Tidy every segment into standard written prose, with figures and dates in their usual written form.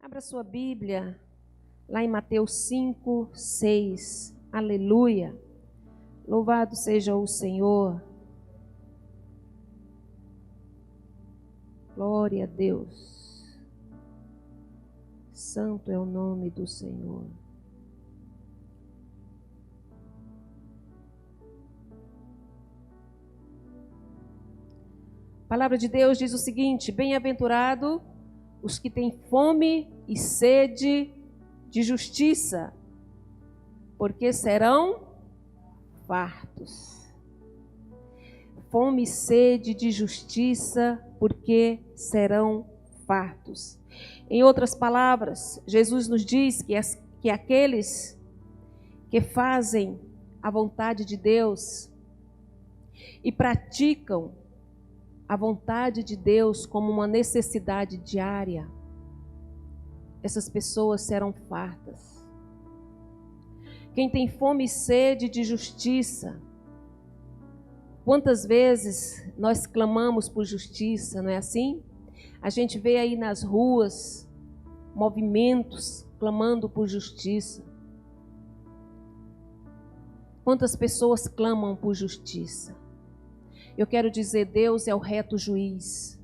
Abra sua Bíblia, lá em Mateus 5, 6. Aleluia. Louvado seja o Senhor. Glória a Deus. Santo é o nome do Senhor. A palavra de Deus diz o seguinte: bem-aventurado os que têm fome e sede de justiça, porque serão fartos. Fome e sede de justiça, porque serão fartos. Em outras palavras, Jesus nos diz que aqueles que fazem a vontade de Deus e praticam a vontade de Deus como uma necessidade diária, essas pessoas serão fartas. Quem tem fome e sede de justiça, quantas vezes nós clamamos por justiça, não é assim? A gente vê aí nas ruas movimentos clamando por justiça. Quantas pessoas clamam por justiça? Eu quero dizer, Deus é o reto juiz.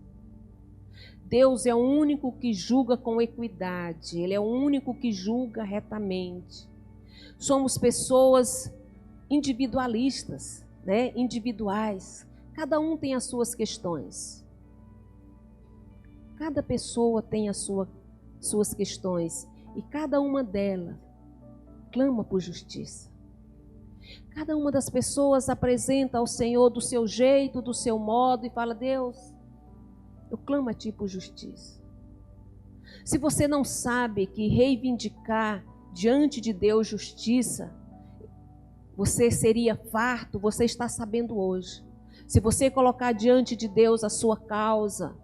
Deus é o único que julga com equidade. Ele é o único que julga retamente. Somos pessoas individualistas, né? Individuais. Cada um tem as suas questões. Cada pessoa tem as suas questões. E cada uma delas clama por justiça. Cada uma das pessoas apresenta ao Senhor do seu jeito, do seu modo e fala: Deus, eu clamo a Ti por justiça. Se você não sabe que reivindicar diante de Deus justiça, você seria farto, você está sabendo hoje. Se você colocar diante de Deus a sua causa,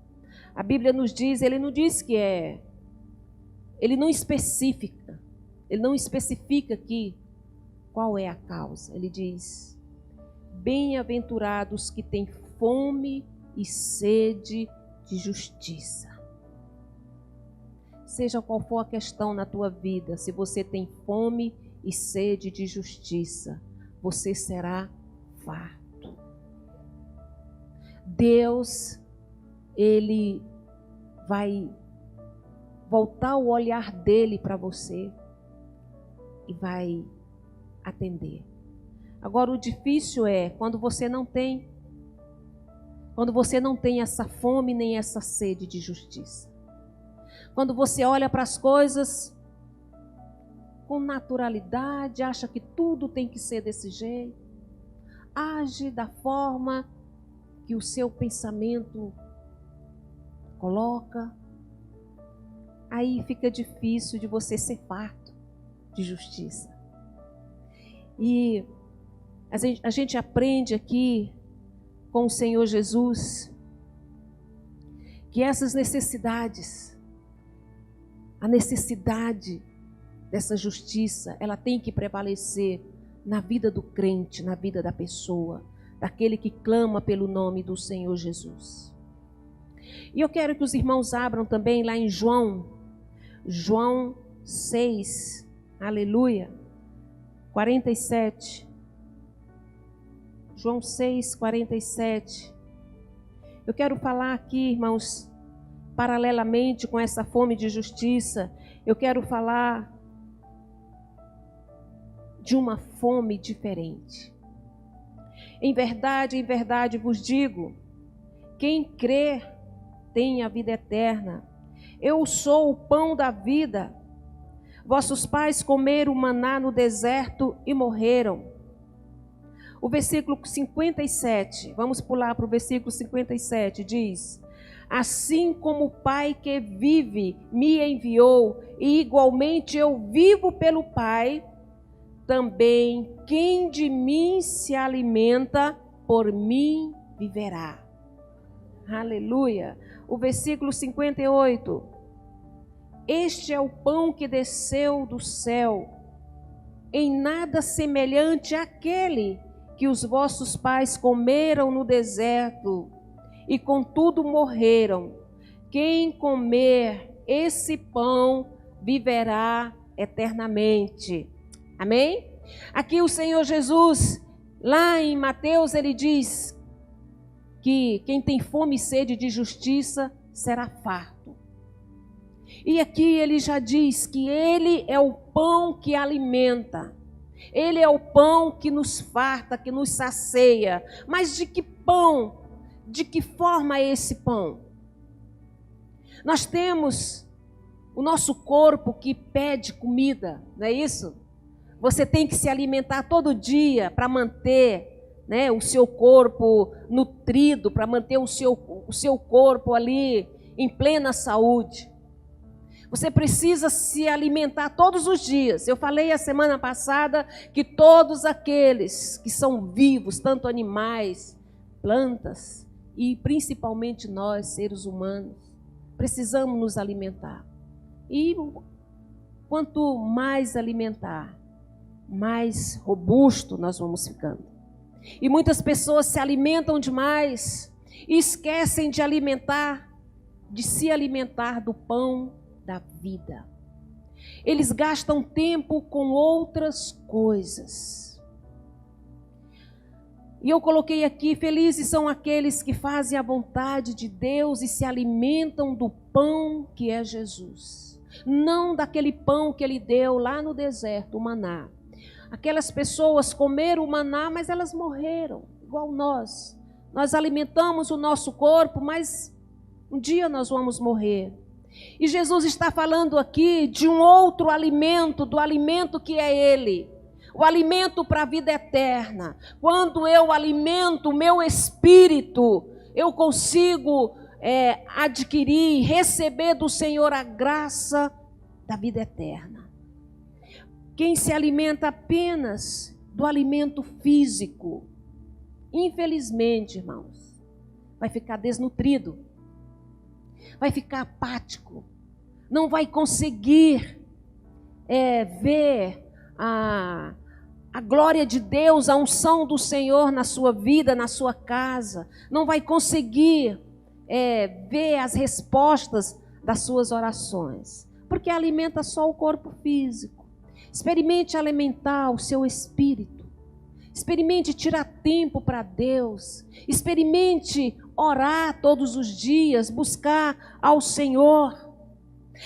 a Bíblia nos diz, Ele não diz que é, Ele não especifica aqui qual é a causa. Ele diz: bem-aventurados que têm fome e sede de justiça. Seja qual for a questão na tua vida, se você tem fome e sede de justiça, você será farto. Deus, Ele vai voltar o olhar dele para você e vai atender. Agora, o difícil é quando você não tem essa fome nem essa sede de justiça. Quando você olha para as coisas com naturalidade, acha que tudo tem que ser desse jeito, age da forma que o seu pensamento coloca, aí fica difícil de você ser farto de justiça. E a gente aprende aqui com o Senhor Jesus que essas necessidades, a necessidade dessa justiça, ela tem que prevalecer na vida do crente, na vida da pessoa, daquele que clama pelo nome do Senhor Jesus. E eu quero que os irmãos abram também lá em João 6, aleluia, 47. João 6, 47. Eu quero falar aqui, irmãos, paralelamente com essa fome de justiça, eu quero falar de uma fome diferente. Em verdade vos digo, quem crer tem a vida eterna. Eu sou o pão da vida. Vossos pais comeram maná no deserto e morreram. O versículo 57, vamos pular para o versículo 57, diz: assim como o Pai que vive me enviou, e igualmente eu vivo pelo Pai, também quem de mim se alimenta, por mim viverá. Aleluia. O versículo 58. Este é o pão que desceu do céu, em nada semelhante àquele que os vossos pais comeram no deserto, e contudo morreram. Quem comer esse pão viverá eternamente. Amém? Aqui o Senhor Jesus, lá em Mateus, ele diz que quem tem fome e sede de justiça será farto. E aqui ele já diz que ele é o pão que alimenta. Ele é o pão que nos farta, que nos sacia. Mas de que pão? De que forma é esse pão? Nós temos o nosso corpo que pede comida, não é isso? Você tem que se alimentar todo dia para manter, né, o seu corpo nutrido, para manter o seu corpo ali em plena saúde. Você precisa se alimentar todos os dias. Eu falei a semana passada que todos aqueles que são vivos, tanto animais, plantas e principalmente nós, seres humanos, precisamos nos alimentar. E quanto mais alimentar, mais robusto nós vamos ficando. E muitas pessoas se alimentam demais e esquecem de se alimentar do pão da vida. Eles gastam tempo com outras coisas. E eu coloquei aqui: felizes são aqueles que fazem a vontade de Deus e se alimentam do pão que é Jesus. Não daquele pão que ele deu lá no deserto, o maná. Aquelas pessoas comeram o maná, mas elas morreram, igual nós. Nós alimentamos o nosso corpo, mas um dia nós vamos morrer. E Jesus está falando aqui de um outro alimento, do alimento que é Ele, o alimento para a vida eterna. Quando eu alimento o meu espírito, eu consigo adquirir, receber do Senhor a graça da vida eterna. Quem se alimenta apenas do alimento físico, infelizmente, irmãos, vai ficar desnutrido. Vai ficar apático, não vai conseguir ver a glória de Deus, a unção do Senhor na sua vida, na sua casa, não vai conseguir ver as respostas das suas orações, porque alimenta só o corpo físico. Experimente alimentar o seu espírito, experimente tirar tempo para Deus, experimente orar todos os dias, buscar ao Senhor.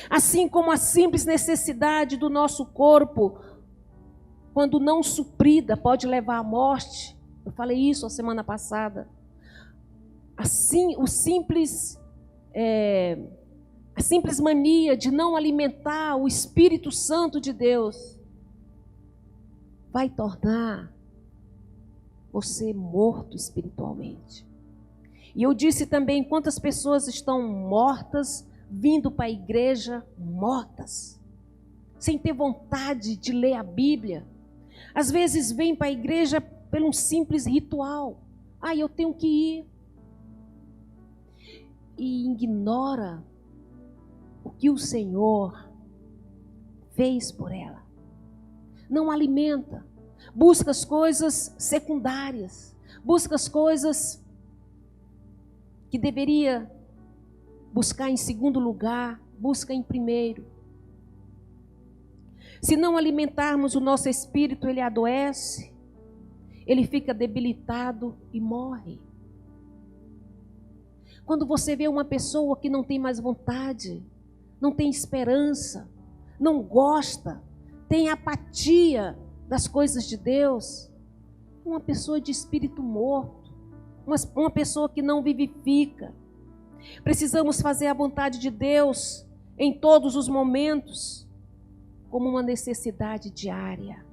Assim como a simples necessidade do nosso corpo, quando não suprida, pode levar à morte. Eu falei isso a semana passada. Assim, a simples mania de não alimentar o Espírito Santo de Deus vai tornar você morto espiritualmente. E eu disse também quantas pessoas estão mortas, vindo para a igreja mortas, sem ter vontade de ler a Bíblia. Às vezes vem para a igreja por um simples ritual. Eu tenho que ir. E ignora o que o Senhor fez por ela. Não alimenta. Busca as coisas secundárias. Busca as coisas que deveria buscar em segundo lugar, busca em primeiro. Se não alimentarmos o nosso espírito, ele adoece, ele fica debilitado e morre. Quando você vê uma pessoa que não tem mais vontade, não tem esperança, não gosta, tem apatia das coisas de Deus, uma pessoa de espírito morto, uma pessoa que não vivifica. Precisamos fazer a vontade de Deus em todos os momentos, como uma necessidade diária.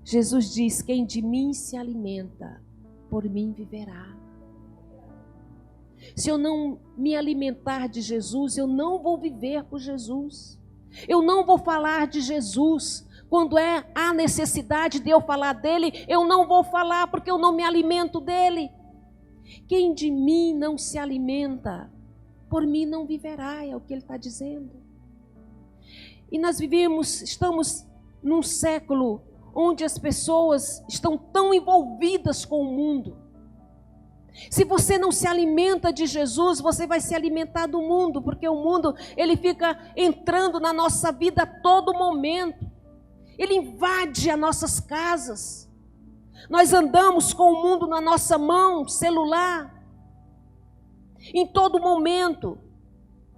Jesus diz: quem de mim se alimenta, por mim viverá. Se eu não me alimentar de Jesus, eu não vou viver por Jesus. Eu não vou falar de Jesus. Quando a necessidade de eu falar dele, eu não vou falar porque eu não me alimento dele. Quem de mim não se alimenta, por mim não viverá, é o que ele está dizendo. E nós estamos num século onde as pessoas estão tão envolvidas com o mundo, Se você não se alimenta de Jesus, você vai se alimentar do mundo, porque o mundo, ele fica entrando na nossa vida a todo momento. Ele invade as nossas casas. Nós andamos com o mundo na nossa mão, celular. Em todo momento.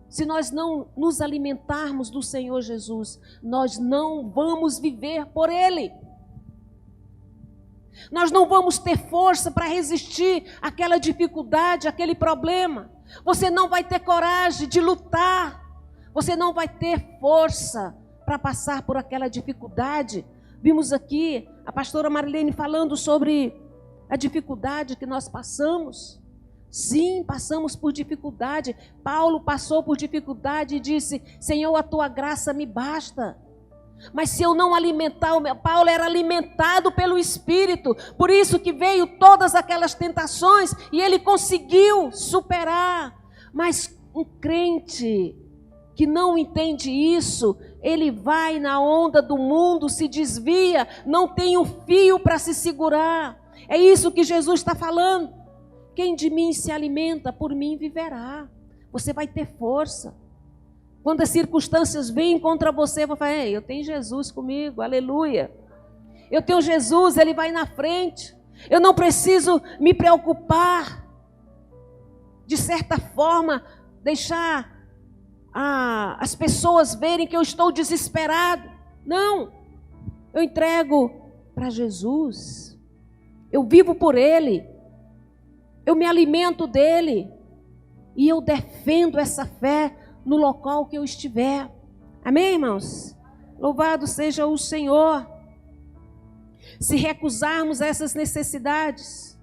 Se nós não nos alimentarmos do Senhor Jesus, nós não vamos viver por Ele. Nós não vamos ter força para resistir àquela dificuldade, àquele problema. Você não vai ter coragem de lutar. Você não vai ter força para passar por aquela dificuldade. Vimos aqui a pastora Marilene falando sobre a dificuldade que nós passamos. Sim, passamos por dificuldade. Paulo passou por dificuldade e disse: Senhor, a tua graça me basta. Mas se eu não alimentar, Paulo era alimentado pelo Espírito, por isso que veio todas aquelas tentações e ele conseguiu superar. Mas um crente que não entende isso, ele vai na onda do mundo, se desvia, não tem um fio para se segurar. É isso que Jesus está falando. Quem de mim se alimenta, por mim viverá. Você vai ter força. Quando as circunstâncias vêm contra você, vai falar: eu tenho Jesus comigo, aleluia. Eu tenho Jesus, Ele vai na frente. Eu não preciso me preocupar, de certa forma, deixar as pessoas verem que eu estou desesperado. Não, eu entrego para Jesus. Eu vivo por Ele. Eu me alimento dEle. E eu defendo essa fé no local que eu estiver. Amém, irmãos? Louvado seja o Senhor. Se recusarmos essas necessidades,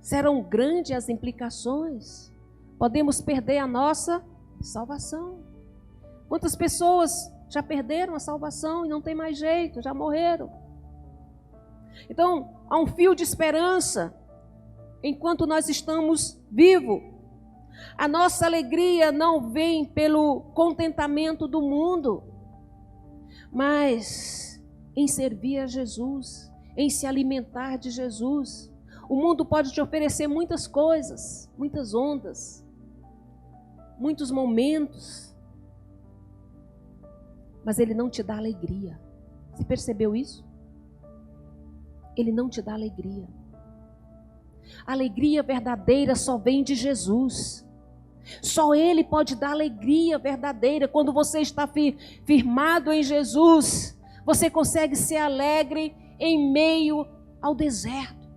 serão grandes as implicações. Podemos perder a nossa salvação. Quantas pessoas já perderam a salvação e não tem mais jeito, já morreram? Então, há um fio de esperança enquanto nós estamos vivos. A nossa alegria não vem pelo contentamento do mundo, mas em servir a Jesus, em se alimentar de Jesus. O mundo pode te oferecer muitas coisas, muitas ondas, muitos momentos, mas ele não te dá alegria. Você percebeu isso? Ele não te dá alegria. A alegria verdadeira só vem de Jesus. Só Ele pode dar alegria verdadeira. Quando você está firmado em Jesus, você consegue ser alegre em meio ao deserto.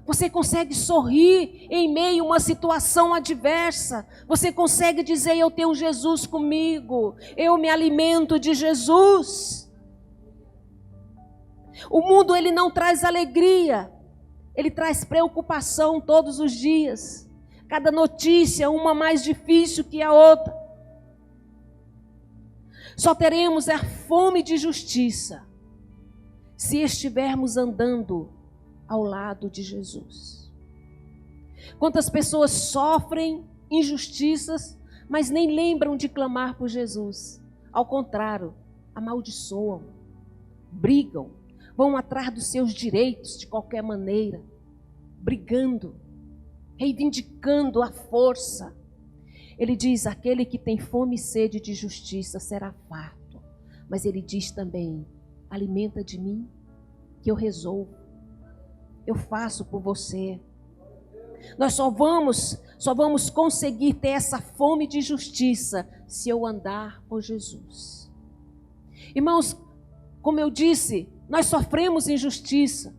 Você consegue sorrir em meio a uma situação adversa. Você consegue dizer: eu tenho Jesus comigo. Eu me alimento de Jesus. O mundo, ele não traz alegria. Ele traz preocupação todos os dias. Cada notícia, uma mais difícil que a outra. Só teremos a fome de justiça se estivermos andando ao lado de Jesus. Quantas pessoas sofrem injustiças, mas nem lembram de clamar por Jesus. Ao contrário, amaldiçoam, brigam, vão atrás dos seus direitos de qualquer maneira, brigando, reivindicando a força. Ele diz: aquele que tem fome e sede de justiça será farto. Mas ele diz também: alimenta de mim, que eu resolvo, eu faço por você. Nós só vamos conseguir ter essa fome de justiça se eu andar com Jesus. Irmãos, como eu disse, nós sofremos injustiça.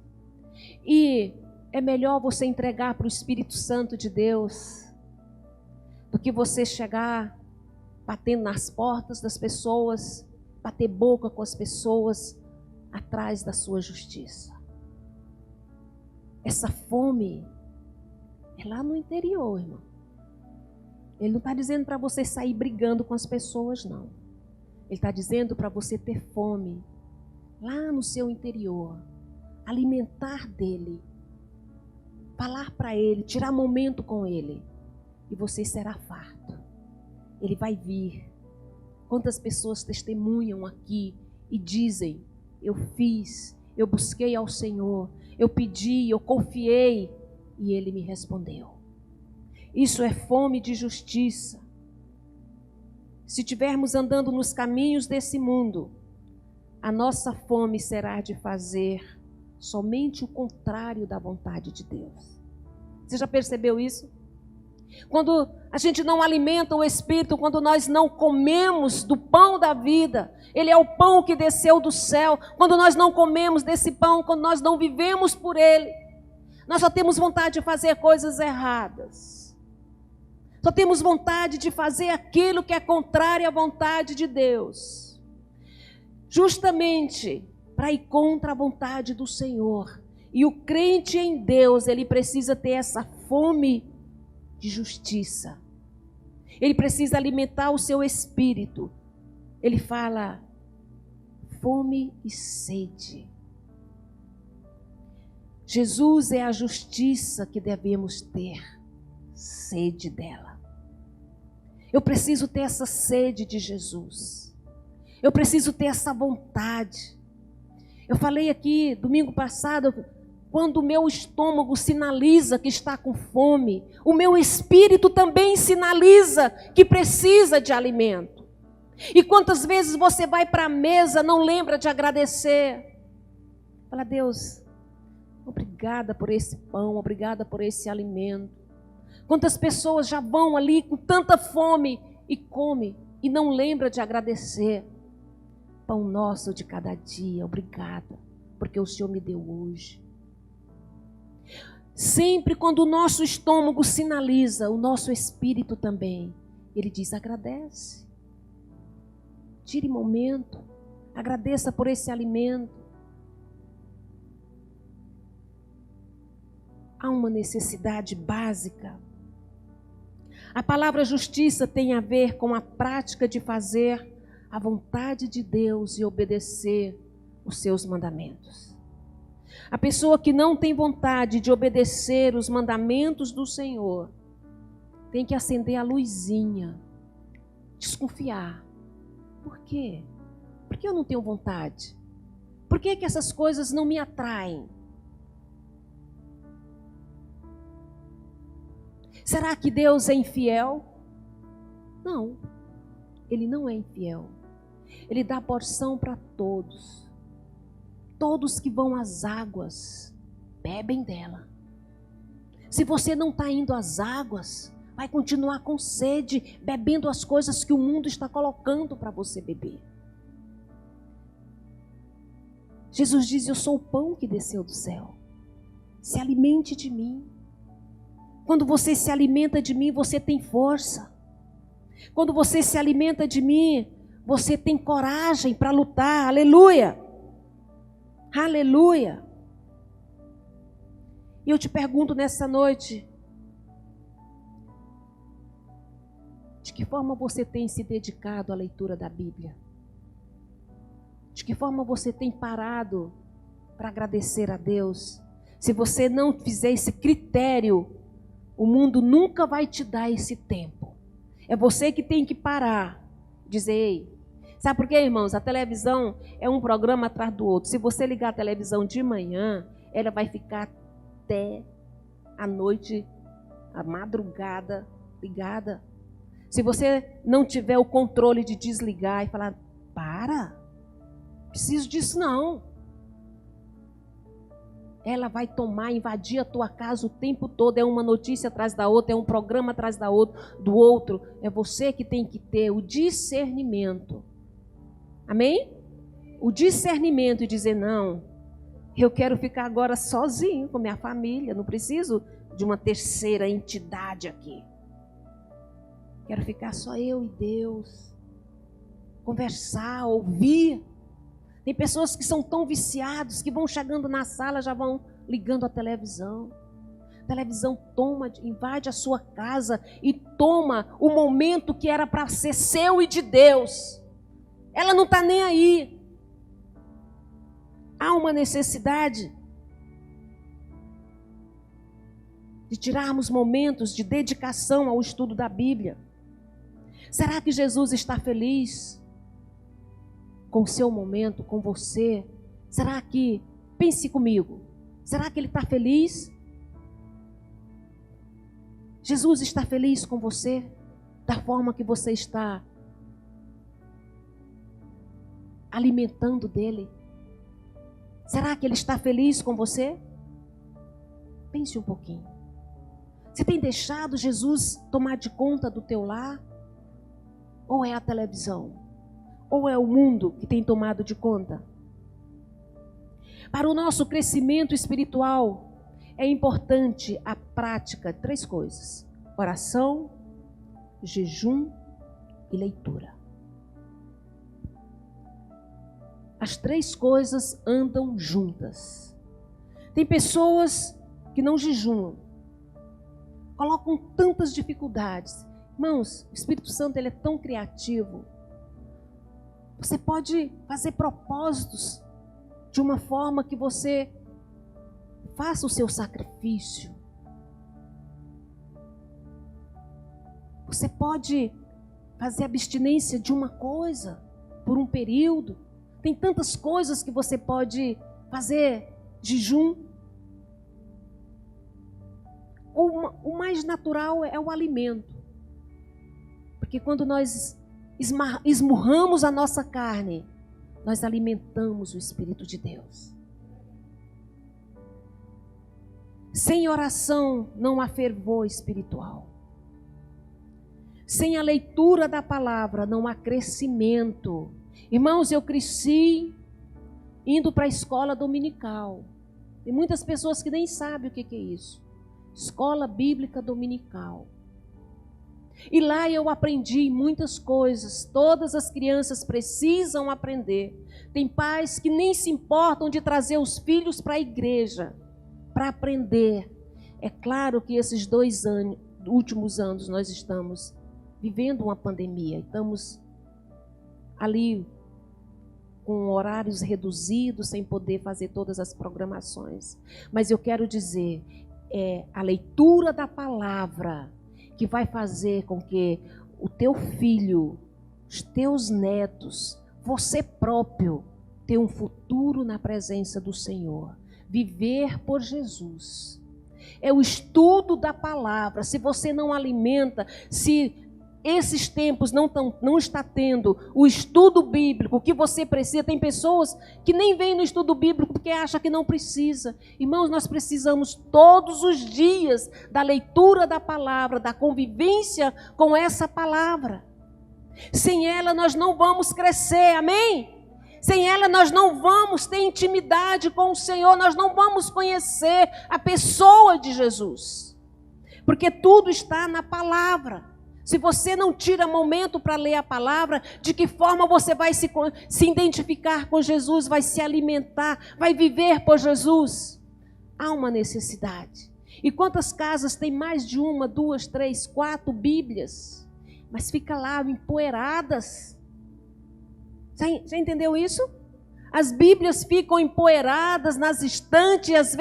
E é melhor você entregar para o Espírito Santo de Deus do que você chegar batendo nas portas das pessoas, bater boca com as pessoas atrás da sua justiça. Essa fome é lá no interior, irmão. Ele não está dizendo para você sair brigando com as pessoas, não. Ele está dizendo para você ter fome lá no seu interior, alimentar dele, falar para ele, tirar momento com ele, e você será farto. Ele vai vir. Quantas pessoas testemunham aqui e dizem: eu fiz, eu busquei ao Senhor, eu pedi, eu confiei, e ele me respondeu. Isso é fome de justiça. Se estivermos andando nos caminhos desse mundo, a nossa fome será de fazer somente o contrário da vontade de Deus. Você já percebeu isso? Quando a gente não alimenta o Espírito, quando nós não comemos do pão da vida, ele é o pão que desceu do céu. Quando nós não comemos desse pão, quando nós não vivemos por ele, nós só temos vontade de fazer coisas erradas. Só temos vontade de fazer aquilo que é contrário à vontade de Deus. Justamente para ir contra a vontade do Senhor. E o crente em Deus, ele precisa ter essa fome de justiça. Ele precisa alimentar o seu espírito. Ele fala fome e sede. Jesus é a justiça que devemos ter sede dela. Eu preciso ter essa sede de Jesus. Eu preciso ter essa vontade. Eu falei aqui domingo passado, quando o meu estômago sinaliza que está com fome, o meu espírito também sinaliza que precisa de alimento. E quantas vezes você vai para a mesa, não lembra de agradecer? Fala, Deus, obrigada por esse pão, obrigada por esse alimento. Quantas pessoas já vão ali com tanta fome e come e não lembra de agradecer? Pão nosso de cada dia, obrigada, porque o Senhor me deu hoje. Sempre quando o nosso estômago sinaliza, o nosso espírito também, ele diz, agradece. Tire momento, agradeça por esse alimento. Há uma necessidade básica. A palavra justiça tem a ver com a prática de fazer a vontade de Deus e obedecer os seus mandamentos. A pessoa que não tem vontade de obedecer os mandamentos do Senhor tem que acender a luzinha, desconfiar. Por quê? Por que eu não tenho vontade? Por que essas coisas não me atraem? Será que Deus é infiel? Não, Ele não é infiel. Ele dá porção para todos. Todos que vão às águas, bebem dela. Se você não está indo às águas, vai continuar com sede, bebendo as coisas que o mundo está colocando para você beber. Jesus diz, eu sou o pão que desceu do céu. Se alimente de mim. Quando você se alimenta de mim, você tem força. Quando você se alimenta de mim, você tem coragem para lutar. Aleluia! Aleluia! E eu te pergunto nessa noite, de que forma você tem se dedicado à leitura da Bíblia? De que forma você tem parado para agradecer a Deus? Se você não fizer esse critério, o mundo nunca vai te dar esse tempo. É você que tem que parar, dizer, ei, sabe por quê, irmãos? A televisão é um programa atrás do outro. Se você ligar a televisão de manhã, ela vai ficar até a noite, a madrugada ligada. Se você não tiver o controle de desligar e falar, preciso disso não. Ela vai invadir a tua casa o tempo todo. É uma notícia atrás da outra, é um programa atrás do outro. É você que tem que ter o discernimento. Amém? O discernimento e dizer, não, eu quero ficar agora sozinho com minha família. Não preciso de uma terceira entidade aqui. Quero ficar só eu e Deus. Conversar, ouvir. Tem pessoas que são tão viciados que vão chegando na sala, já vão ligando a televisão. A televisão invade a sua casa e toma o momento que era para ser seu e de Deus. Ela não está nem aí. Há uma necessidade de tirarmos momentos de dedicação ao estudo da Bíblia. Será que Jesus está feliz com o seu momento, com você? Será que, pense comigo, será que Ele está feliz? Jesus está feliz com você? Da forma que você está alimentando dele? Será que ele está feliz com você? Pense um pouquinho. Você tem deixado Jesus tomar de conta do teu lar? Ou é a televisão? Ou é o mundo que tem tomado de conta? Para o nosso crescimento espiritual, é importante a prática de 3 coisas: oração, jejum e leitura. As 3 coisas andam juntas. Tem pessoas que não jejuam, colocam tantas dificuldades. Irmãos, o Espírito Santo ele é tão criativo. Você pode fazer propósitos de uma forma que você faça o seu sacrifício. Você pode fazer abstinência de uma coisa por um período. Tem tantas coisas que você pode fazer jejum. O mais natural é o alimento. Porque quando nós esmurramos a nossa carne, nós alimentamos o Espírito de Deus. Sem oração não há fervor espiritual. Sem a leitura da palavra não há crescimento. Irmãos, eu cresci indo para a escola dominical. Tem muitas pessoas que nem sabem o que é isso. Escola Bíblica Dominical. E lá eu aprendi muitas coisas. Todas as crianças precisam aprender. Tem pais que nem se importam de trazer os filhos para a igreja para aprender. É claro que esses 2 últimos anos nós estamos vivendo uma pandemia. Estamos ali com horários reduzidos, sem poder fazer todas as programações. Mas eu quero dizer, é a leitura da palavra que vai fazer com que o teu filho, os teus netos, você próprio, tenha um futuro na presença do Senhor. Viver por Jesus. É o estudo da palavra. Se você não alimenta, se esses tempos não está tendo o estudo bíblico que você precisa, tem pessoas que nem vêm no estudo bíblico porque acham que não precisa. Irmãos, nós precisamos todos os dias da leitura da palavra, da convivência com essa palavra. Sem ela nós não vamos crescer, amém? Sem ela nós não vamos ter intimidade com o Senhor, nós não vamos conhecer a pessoa de Jesus. Porque tudo está na palavra. Se você não tira momento para ler a palavra, de que forma você vai se identificar com Jesus, vai se alimentar, vai viver por Jesus? Há uma necessidade. E quantas casas tem mais de 1, 2, 3, 4 Bíblias? Mas fica lá empoeiradas. Você entendeu isso? As Bíblias ficam empoeiradas nas estantes,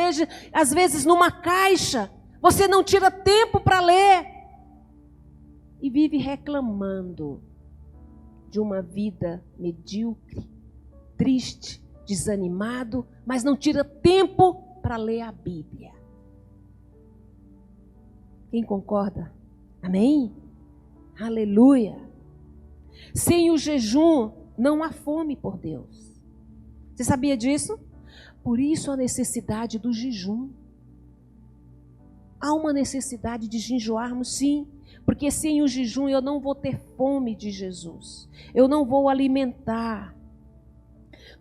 às vezes numa caixa. Você não tira tempo para ler. E vive reclamando de uma vida medíocre, triste, desanimado, mas não tira tempo para ler a Bíblia. Quem concorda? Amém? Aleluia! Sem o jejum, não há fome por Deus. Você sabia disso? Por isso a necessidade do jejum. Há uma necessidade de jejuarmos, sim. Porque sem o jejum eu não vou ter fome de Jesus. Eu não vou alimentar.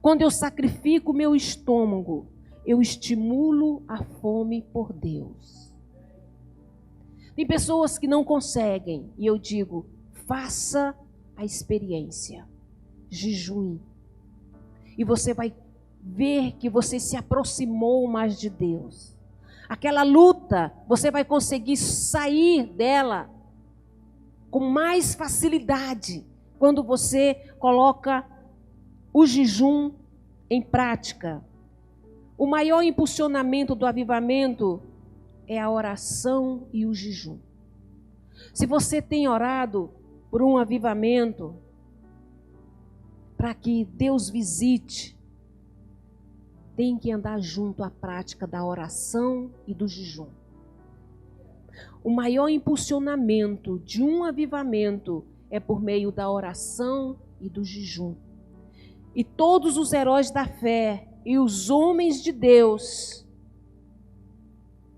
Quando eu sacrifico o meu estômago, eu estimulo a fome por Deus. Tem pessoas que não conseguem. E eu digo, faça a experiência. Jejum. E você vai ver que você se aproximou mais de Deus. Aquela luta, você vai conseguir sair dela com mais facilidade quando você coloca o jejum em prática. O maior impulsionamento do avivamento é a oração e o jejum. Se você tem orado por um avivamento, para que Deus visite, tem que andar junto à prática da oração e do jejum. O maior impulsionamento de um avivamento é por meio da oração e do jejum. E todos os heróis da fé e os homens de Deus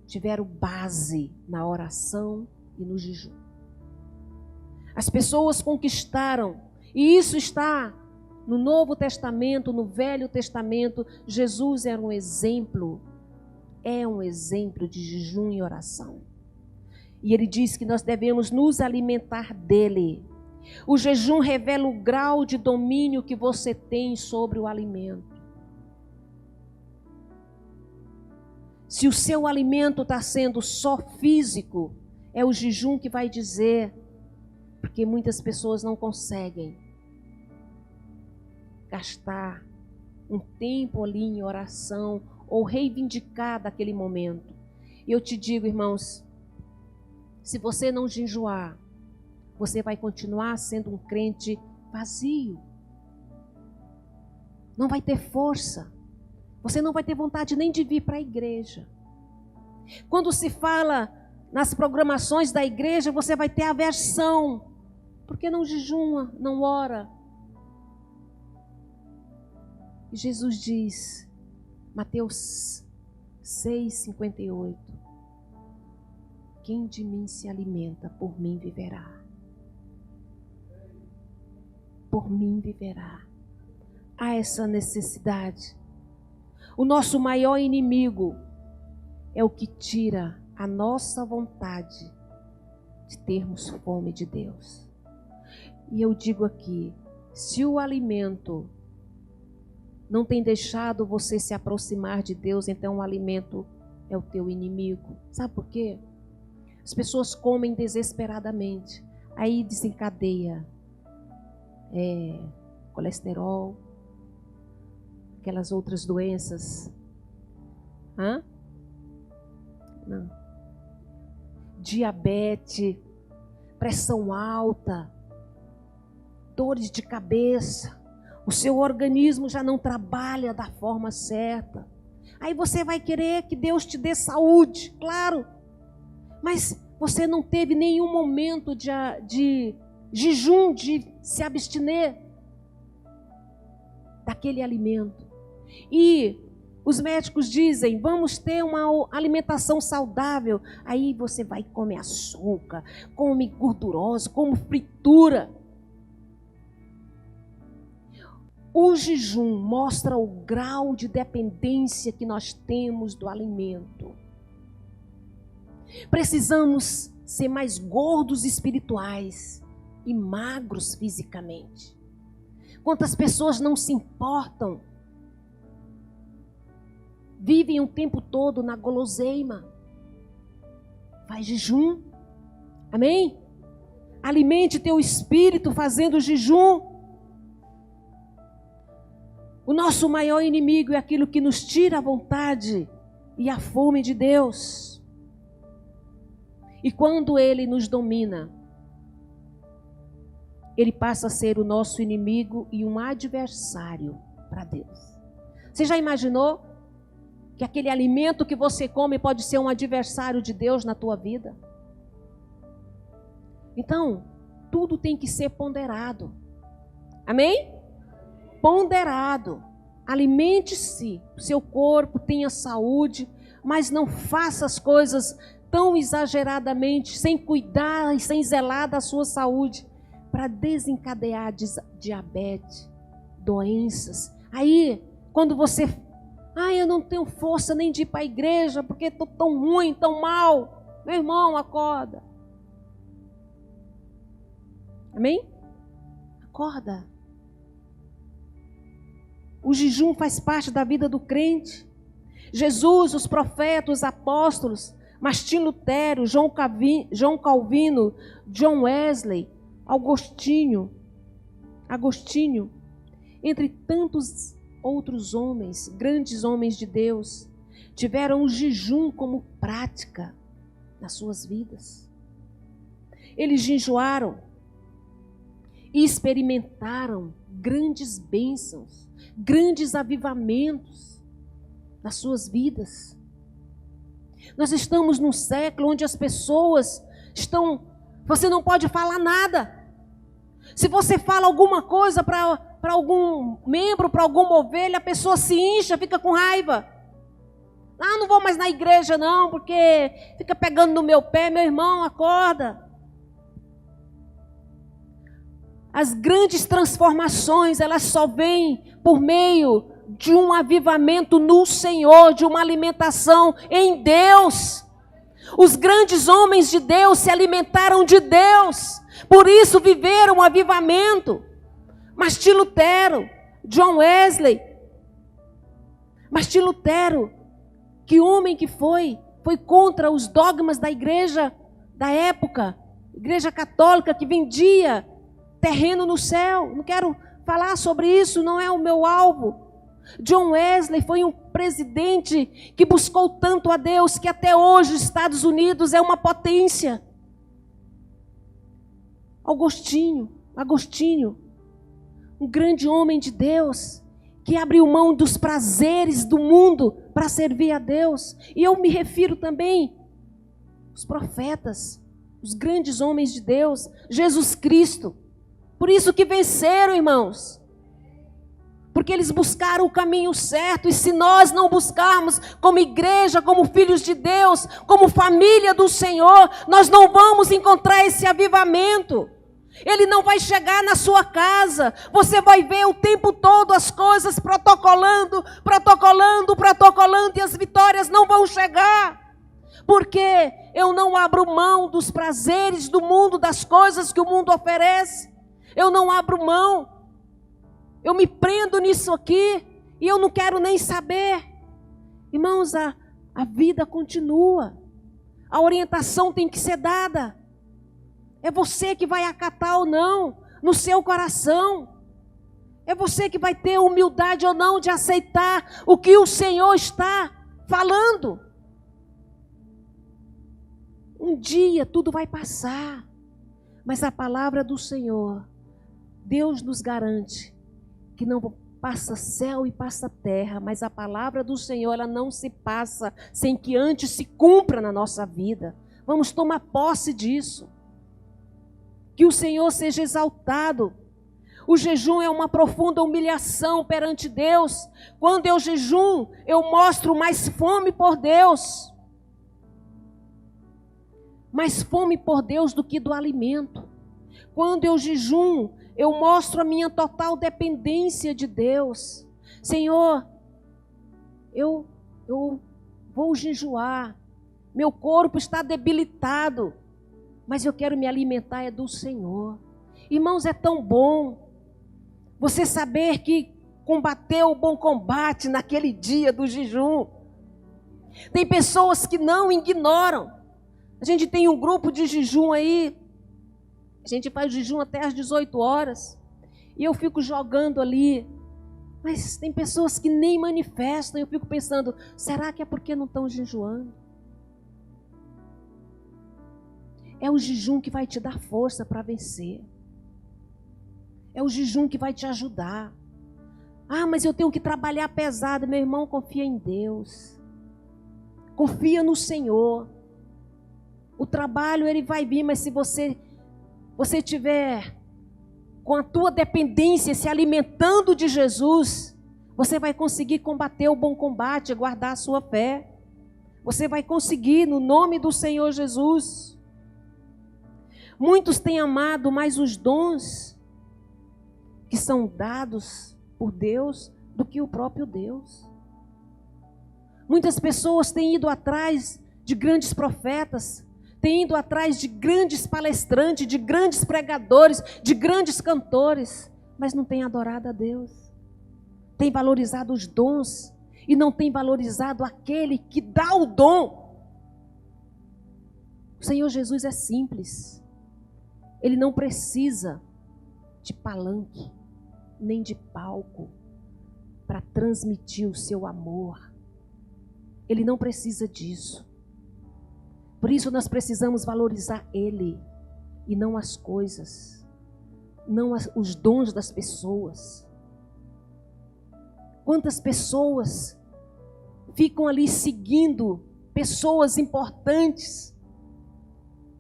tiveram base na oração e no jejum. As pessoas conquistaram, e isso está no Novo Testamento, no Velho Testamento. Jesus era um exemplo, é um exemplo de jejum e oração. E ele diz que nós devemos nos alimentar dele. O jejum revela o grau de domínio que você tem sobre o alimento. Se o seu alimento está sendo só físico, é o jejum que vai dizer, porque muitas pessoas não conseguem gastar um tempo ali em oração ou reivindicar daquele momento. E eu te digo, irmãos, se você não jejuar, você vai continuar sendo um crente vazio. Não vai ter força. Você não vai ter vontade nem de vir para a igreja. Quando se fala nas programações da igreja, você vai ter aversão. Porque não jejuma, não ora. E Jesus diz, Mateus 6,58, quem de mim se alimenta, por mim viverá. Por mim viverá. Há essa necessidade. O nosso maior inimigo é o que tira a nossa vontade de termos fome de Deus. E eu digo aqui, se o alimento não tem deixado você se aproximar de Deus, então o alimento é o teu inimigo. Sabe por quê? As pessoas comem desesperadamente, aí desencadeia colesterol, aquelas outras doenças. Não. Diabetes, pressão alta, dores de cabeça. O seu organismo já não trabalha da forma certa. Aí você vai querer que Deus te dê saúde, claro. Mas você não teve nenhum momento de jejum, de se abster daquele alimento. E os médicos dizem, vamos ter uma alimentação saudável. Aí você vai comer açúcar, come gorduroso, come fritura. O jejum mostra o grau de dependência que nós temos do alimento. Precisamos ser mais gordos espirituais e magros fisicamente. Quantas pessoas não se importam? Vivem o tempo todo na guloseima. Faz jejum. Amém? Alimente teu espírito fazendo jejum. O nosso maior inimigo é aquilo que nos tira a vontade e a fome de Deus. E quando ele nos domina, ele passa a ser o nosso inimigo e um adversário para Deus. Você já imaginou que aquele alimento que você come pode ser um adversário de Deus na tua vida? Então, tudo tem que ser ponderado. Amém? Ponderado. Alimente-se, seu corpo tenha saúde, mas não faça as coisas tão exageradamente, sem cuidar e sem zelar da sua saúde, para desencadear diabetes, doenças. Aí, quando você, eu não tenho força nem de ir para a igreja, porque estou tão ruim, tão mal. Meu irmão, acorda. Amém? Acorda. O jejum faz parte da vida do crente. Jesus, os profetas, os apóstolos, Martim Lutero, João Calvino, John Wesley, Agostinho, entre tantos outros homens, grandes homens de Deus, tiveram o jejum como prática nas suas vidas. Eles jejuaram e experimentaram grandes bênçãos, grandes avivamentos nas suas vidas. Nós estamos num século onde as pessoas estão... Você não pode falar nada. Se você fala alguma coisa para algum membro, para alguma ovelha, a pessoa se incha, fica com raiva. Ah, não vou mais na igreja não, porque fica pegando no meu pé. Meu irmão, acorda. As grandes transformações, elas só vêm por meio de um avivamento no Senhor, de uma alimentação em Deus. Os grandes homens de Deus se alimentaram de Deus, por isso viveram um avivamento. Martim Lutero, John Wesley. Martim Lutero, que homem que foi contra os dogmas da igreja da época, igreja católica que vendia terreno no céu. Não quero falar sobre isso, não é o meu alvo. John Wesley foi um presidente que buscou tanto a Deus que até hoje os Estados Unidos é uma potência. Agostinho, um grande homem de Deus, que abriu mão dos prazeres do mundo para servir a Deus. E eu me refiro também aos profetas, os grandes homens de Deus, Jesus Cristo. Por isso que venceram, irmãos. Porque eles buscaram o caminho certo. E se nós não buscarmos como igreja, como filhos de Deus, como família do Senhor, nós não vamos encontrar esse avivamento. Ele não vai chegar na sua casa. Você vai ver o tempo todo as coisas protocolando, e as vitórias não vão chegar. Porque eu não abro mão dos prazeres do mundo, das coisas que o mundo oferece. Eu não abro mão. Eu me prendo nisso aqui e eu não quero nem saber. Irmãos, a vida continua. A orientação tem que ser dada. É você que vai acatar ou não no seu coração. É você que vai ter humildade ou não de aceitar o que o Senhor está falando. Um dia tudo vai passar, mas a palavra do Senhor, Deus nos garante que não passa céu e passa terra, mas a palavra do Senhor, ela não se passa sem que antes se cumpra na nossa vida. Vamos tomar posse disso. Que o Senhor seja exaltado. O jejum é uma profunda humilhação perante Deus. Quando eu jejum, eu mostro mais fome por Deus. Mais fome por Deus do que do alimento. Quando eu jejum, eu mostro a minha total dependência de Deus. Senhor, eu vou jejuar. Meu corpo está debilitado, mas eu quero me alimentar do Senhor. Irmãos, é tão bom você saber que combateu o bom combate naquele dia do jejum. Tem pessoas que não ignoram. A gente tem um grupo de jejum aí. A gente faz jejum até às 18 horas. E eu fico jogando ali. Mas tem pessoas que nem manifestam. Eu fico pensando, será que é porque não estão jejuando? É o jejum que vai te dar força para vencer. É o jejum que vai te ajudar. Ah, mas eu tenho que trabalhar pesado. Meu irmão, confia em Deus. Confia no Senhor. O trabalho, ele vai vir, mas se você tiver com a tua dependência, se alimentando de Jesus, você vai conseguir combater o bom combate, guardar a sua fé. Você vai conseguir, no nome do Senhor Jesus. Muitos têm amado mais os dons que são dados por Deus do que o próprio Deus. Muitas pessoas têm ido atrás de grandes profetas, têm ido atrás de grandes palestrantes, de grandes pregadores, de grandes cantores, mas não têm adorado a Deus. Tem valorizado os dons e não tem valorizado aquele que dá o dom. O Senhor Jesus é simples. Ele não precisa de palanque, nem de palco, para transmitir o seu amor. Ele não precisa disso. Por isso nós precisamos valorizar Ele, e não as coisas, não os dons das pessoas. Quantas pessoas ficam ali seguindo pessoas importantes,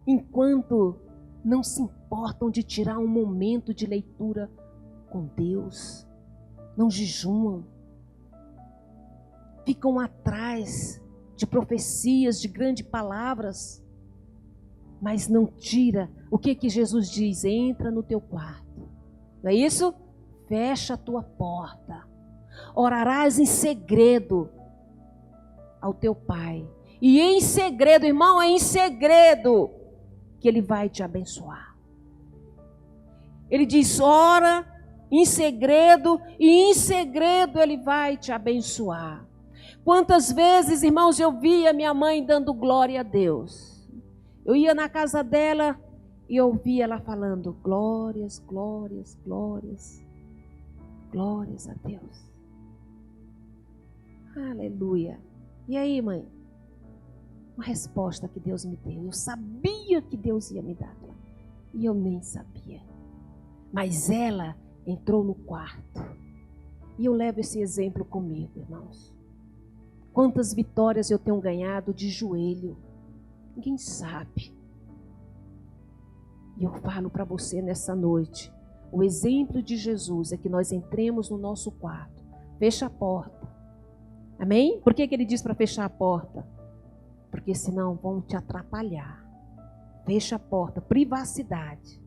enquanto não se importam de tirar um momento de leitura com Deus, não jejuam, ficam atrás de profecias, de grandes palavras, mas não tira. O que Jesus diz? Entra no teu quarto, não é isso? Fecha a tua porta, orarás em segredo ao teu Pai, e em segredo, irmão, é em segredo que Ele vai te abençoar. Ele diz, ora em segredo, e em segredo Ele vai te abençoar. Quantas vezes, irmãos, eu via minha mãe dando glória a Deus. Eu ia na casa dela e ouvia ela falando, glórias, glórias, glórias, glórias a Deus. Aleluia. E aí, mãe? Uma resposta que Deus me deu. Eu sabia que Deus ia me dar. E eu nem sabia. Mas ela entrou no quarto. E eu levo esse exemplo comigo, irmãos. Quantas vitórias eu tenho ganhado de joelho. Ninguém sabe. E eu falo para você nessa noite. O exemplo de Jesus é que nós entremos no nosso quarto. Fecha a porta. Amém? Por que ele diz para fechar a porta? Porque senão vão te atrapalhar. Fecha a porta. Privacidade.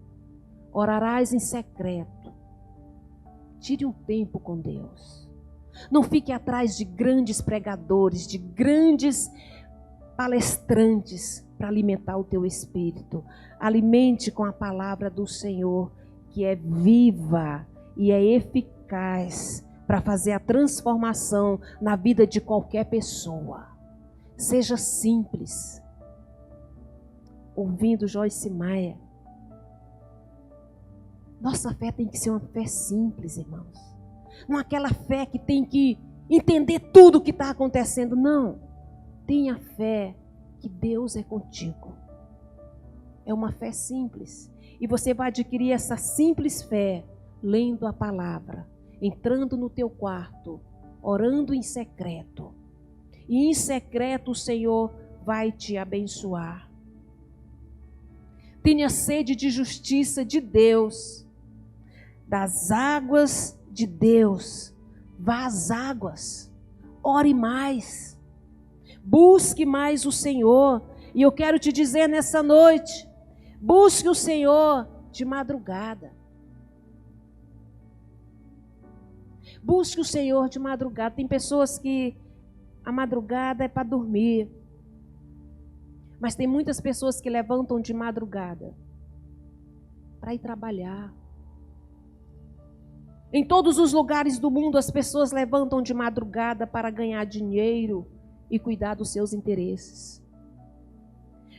Orarás em secreto. Tire um tempo com Deus. Não fique atrás de grandes pregadores, de grandes palestrantes para alimentar o teu espírito. Alimente com a palavra do Senhor, que é viva e é eficaz para fazer a transformação na vida de qualquer pessoa. Seja simples. Ouvindo Joyce Meyer. Nossa fé tem que ser uma fé simples, irmãos. Não aquela fé que tem que entender tudo o que está acontecendo. Não. Tenha fé que Deus é contigo. É uma fé simples. E você vai adquirir essa simples fé lendo a palavra, entrando no teu quarto, orando em secreto. E em secreto o Senhor vai te abençoar. Tenha sede de justiça de Deus, das águas de Deus. Vá às águas, ore mais, busque mais o Senhor. E eu quero te dizer nessa noite, busque o Senhor de madrugada. Busque o Senhor de madrugada. Tem pessoas que a madrugada é para dormir. Mas tem muitas pessoas que levantam de madrugada para ir trabalhar. Em todos os lugares do mundo as pessoas levantam de madrugada para ganhar dinheiro e cuidar dos seus interesses.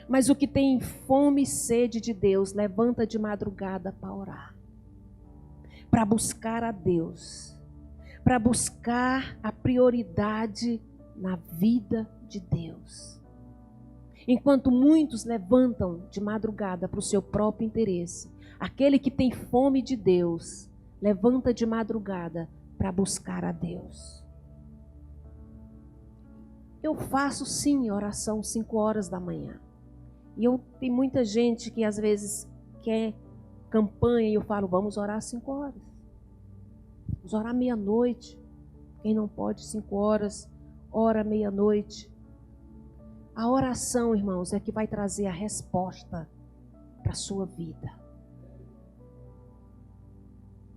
Mas o que tem fome e sede de Deus levanta de madrugada para orar, para buscar a Deus, para buscar a prioridade na vida de Deus. Enquanto muitos levantam de madrugada para o seu próprio interesse, aquele que tem fome de Deus levanta de madrugada para buscar a Deus. Eu faço sim oração 5 horas da manhã. E tem muita gente que às vezes quer campanha e eu falo, vamos orar 5 horas. Vamos orar meia-noite. Quem não pode 5 horas, ora meia-noite. A oração, irmãos, é que vai trazer a resposta para a sua vida.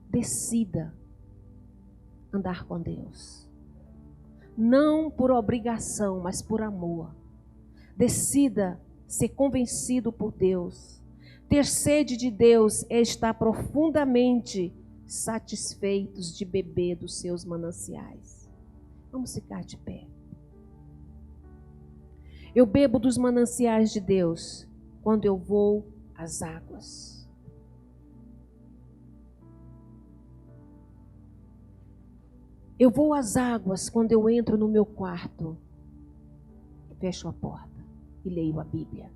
Decida andar com Deus. Não por obrigação, mas por amor. Decida ser convencido por Deus. Ter sede de Deus é estar profundamente satisfeitos de beber dos seus mananciais. Vamos ficar de pé. Eu bebo dos mananciais de Deus quando eu vou às águas. Eu vou às águas quando eu entro no meu quarto, fecho a porta e leio a Bíblia.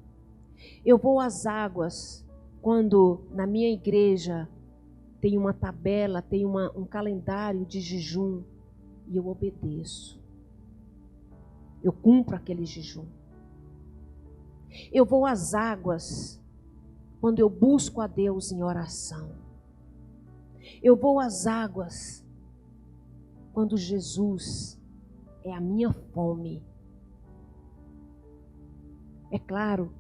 Eu vou às águas quando na minha igreja tem uma tabela, tem um calendário de jejum e eu obedeço. Eu cumpro aquele jejum. Eu vou às águas quando eu busco a Deus em oração. Eu vou às águas quando Jesus é a minha fome. É claro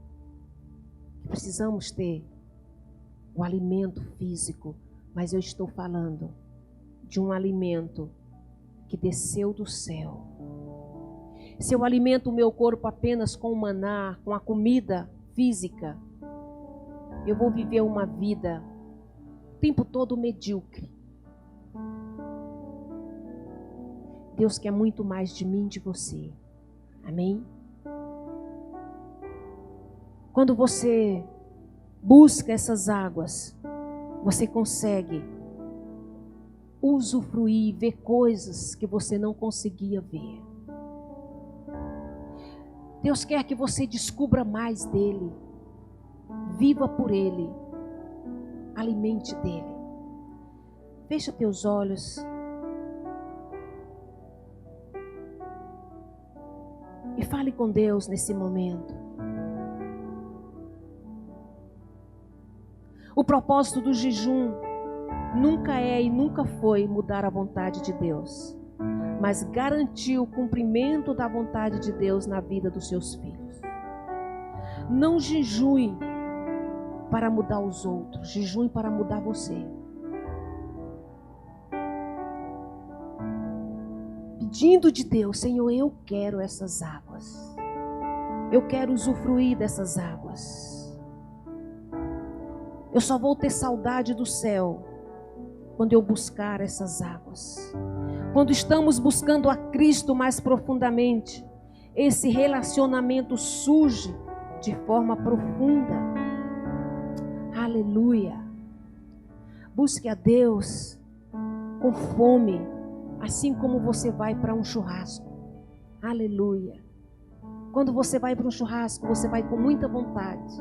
que precisamos ter o alimento físico, mas eu estou falando de um alimento que desceu do céu. Se eu alimento o meu corpo apenas com o maná, com a comida física, eu vou viver uma vida o tempo todo medíocre. Deus quer muito mais de mim e de você. Amém? Quando você busca essas águas, você consegue usufruir, ver coisas que você não conseguia ver. Deus quer que você descubra mais dele. Viva por ele. Alimente dele. Fecha teus olhos. E fale com Deus nesse momento. O propósito do jejum nunca é e nunca foi mudar a vontade de Deus, mas garantir o cumprimento da vontade de Deus na vida dos seus filhos. Não jejue para mudar os outros, jejue para mudar você. Pedindo de Deus, Senhor, eu quero essas águas. Eu quero usufruir dessas águas. Eu só vou ter saudade do céu quando eu buscar essas águas. Quando estamos buscando a Cristo mais profundamente, esse relacionamento surge de forma profunda. Aleluia. Busque a Deus com fome, assim como você vai para um churrasco. Aleluia. Quando você vai para um churrasco, você vai com muita vontade.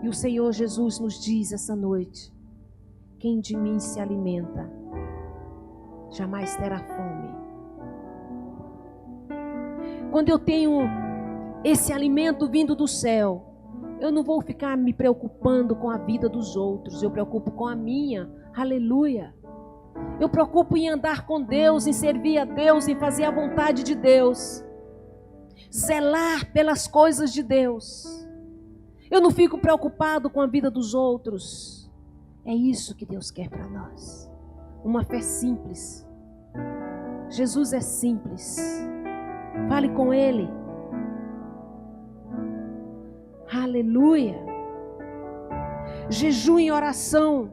E o Senhor Jesus nos diz essa noite: quem de mim se alimenta, jamais terá fome. Quando eu tenho esse alimento vindo do céu, eu não vou ficar me preocupando com a vida dos outros, eu preocupo com a minha. Aleluia. Eu preocupo em andar com Deus, em servir a Deus, em fazer a vontade de Deus, zelar pelas coisas de Deus. Eu não fico preocupado com a vida dos outros. É isso que Deus quer para nós. Uma fé simples. Jesus é simples. Fale com Ele. Aleluia. Jejum e oração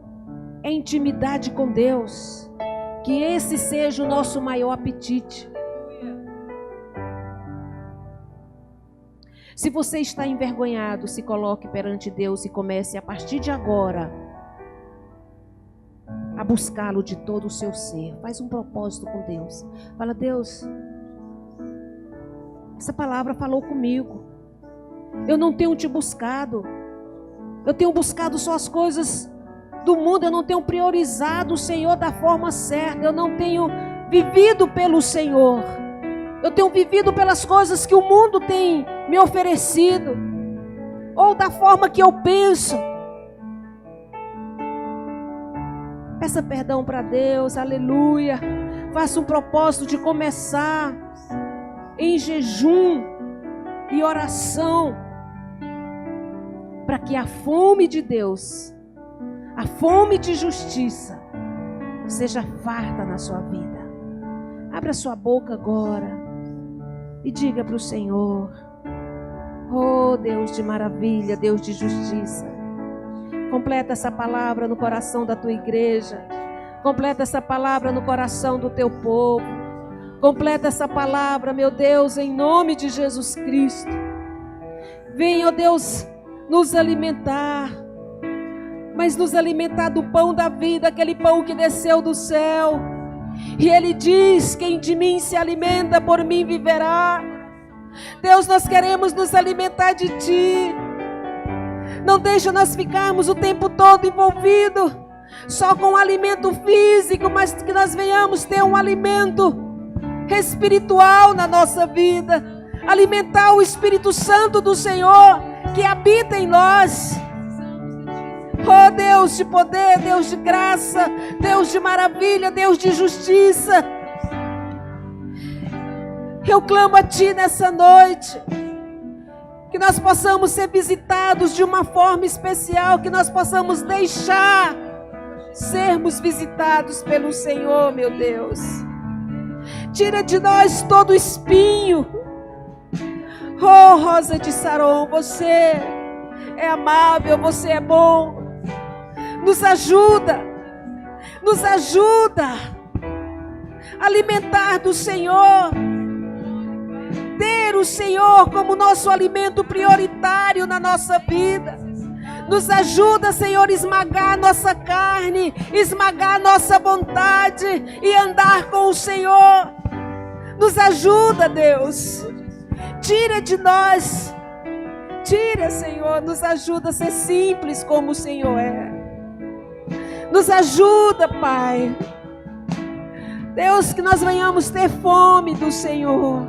é intimidade com Deus. Que esse seja o nosso maior apetite. Se você está envergonhado, se coloque perante Deus e comece a partir de agora a buscá-lo de todo o seu ser. Faz um propósito com Deus. Fala: Deus, essa palavra falou comigo. Eu não tenho te buscado. Eu tenho buscado só as coisas do mundo. Eu não tenho priorizado o Senhor da forma certa. Eu não tenho vivido pelo Senhor. Eu tenho vivido pelas coisas que o mundo tem me oferecido, ou da forma que eu penso. Peça perdão para Deus, aleluia. Faça um propósito de começar em jejum e oração, para que a fome de Deus, a fome de justiça, seja farta na sua vida. Abra sua boca agora e diga para o Senhor: oh Deus de maravilha, Deus de justiça, completa essa palavra no coração da tua igreja, completa essa palavra no coração do teu povo, completa essa palavra, meu Deus, em nome de Jesus Cristo. Venha, ó Deus, nos alimentar, mas nos alimentar do pão da vida, aquele pão que desceu do céu. E Ele diz: quem de mim se alimenta, por mim viverá. Deus, nós queremos nos alimentar de Ti. Não deixa nós ficarmos o tempo todo envolvidos só com o alimento físico, mas que nós venhamos ter um alimento espiritual na nossa vida. Alimentar o Espírito Santo do Senhor que habita em nós. Oh Deus de poder, Deus de graça, Deus de maravilha, Deus de justiça. Eu clamo a Ti nessa noite, que nós possamos ser visitados de uma forma especial, que nós possamos deixar sermos visitados pelo Senhor, meu Deus. Tira de nós todo espinho. Oh, Rosa de Saron, você é amável, você é bom. Nos ajuda a alimentar do Senhor, ter o Senhor como nosso alimento prioritário na nossa vida. Nos ajuda, Senhor, esmagar nossa carne, esmagar nossa vontade e andar com o Senhor. Nos ajuda, Deus. Tira de nós. Tira, Senhor. Nos ajuda a ser simples como o Senhor é. Nos ajuda, Pai. Deus, que nós venhamos ter fome do Senhor.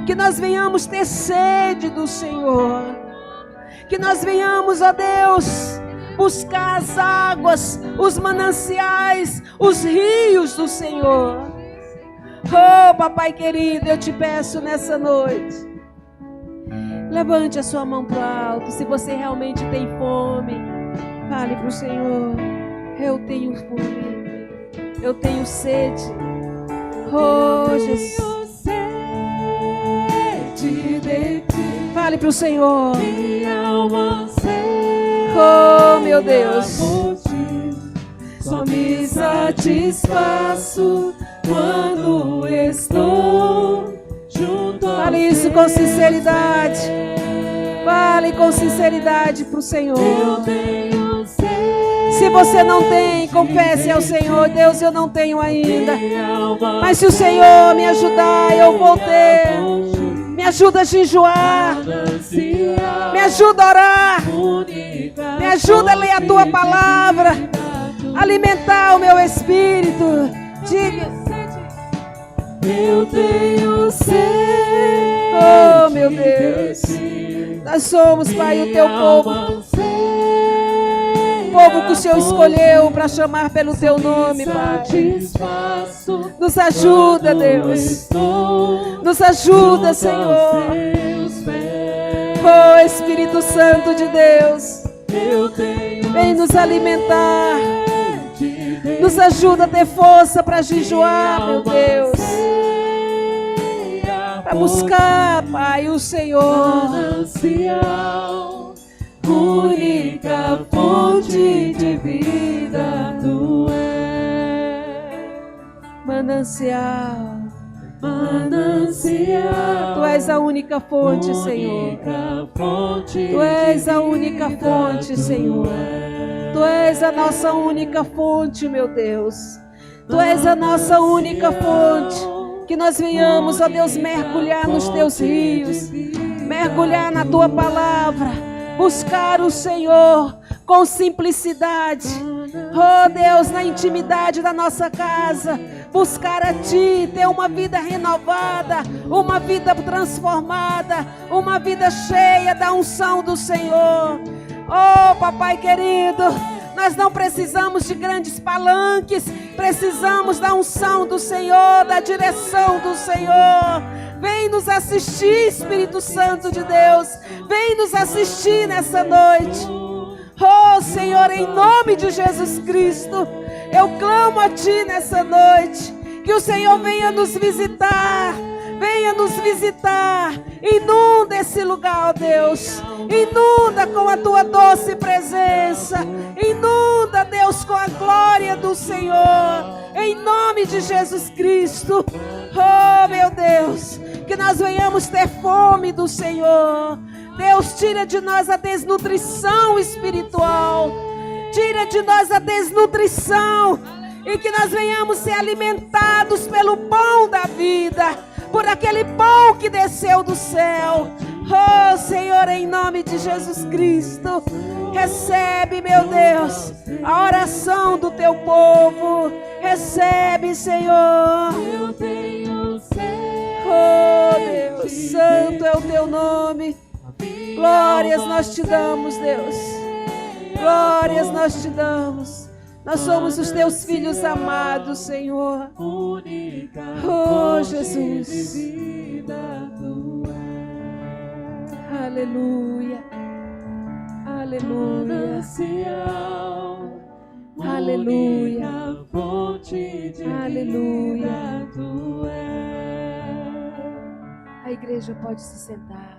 Que nós venhamos ter sede do Senhor. Que nós venhamos, ó Deus, buscar as águas, os mananciais, os rios do Senhor. Oh, Papai querido, eu te peço nessa noite, levante a sua mão para o alto. Se você realmente tem fome, fale para o Senhor: eu tenho fome, eu tenho sede. Oh, Jesus. Fale para o Senhor. Oh, meu Deus. Só me satisfaço quando estou junto a Fale isso com sinceridade. Fale com sinceridade para o Senhor. Se você não tem, confesse ao Senhor: Deus, eu não tenho ainda. Mas se o Senhor me ajudar, eu vou ter. Me ajuda a jejuar. Me ajuda a orar. Me ajuda a ler a Tua palavra. Alimentar o meu espírito. Diga: eu tenho sede. oh, meu Deus. Nós somos, Pai, o Teu povo. Povo que o Senhor escolheu para chamar pelo Teu nome, Pai. Nos ajuda, Deus. Nos ajuda, Senhor. Oh, Espírito Santo de Deus, vem nos alimentar. Nos ajuda a ter força para jejuar, meu Deus. Para buscar, Pai, o Senhor. Única fonte de vida Tu és. Manancial. Manancial. Tu és a única fonte, Senhor. Tu és a única fonte, Senhor. Tu és a nossa única fonte, meu Deus. Tu és a nossa única fonte. Que nós venhamos, ó Deus, mergulhar nos Teus rios, mergulhar na Tua palavra. Buscar o Senhor com simplicidade. Oh Deus, na intimidade da nossa casa. Buscar a Ti, ter uma vida renovada, uma vida transformada, uma vida cheia da unção do Senhor. Oh, Papai querido, nós não precisamos de grandes palanques, precisamos da unção do Senhor, da direção do Senhor. Vem nos assistir, Espírito Santo de Deus. Vem nos assistir nessa noite. Oh, Senhor, em nome de Jesus Cristo, eu clamo a Ti nessa noite. Que o Senhor venha nos visitar. Venha nos visitar. Inunda esse lugar, ó Deus. Inunda com a Tua doce presença. Inunda, Deus, com a glória do Senhor. Em nome de Jesus Cristo. Oh, meu Deus. Que nós venhamos ter fome do Senhor. Deus, tira de nós a desnutrição espiritual. Tira de nós a desnutrição. E que nós venhamos ser alimentados pelo pão da vida. Por aquele pão que desceu do céu. Oh, Senhor, em nome de Jesus Cristo. Recebe, meu Deus, a oração do Teu povo. Recebe, Senhor. Eu tenho sede. Oh, Deus, santo é o Teu nome. Glórias nós te damos, Deus. Glórias nós te damos. Nós somos os teus filhos amados, Senhor. Oh, Jesus. Aleluia. Aleluia. Aleluia. Aleluia. A igreja pode se sentar.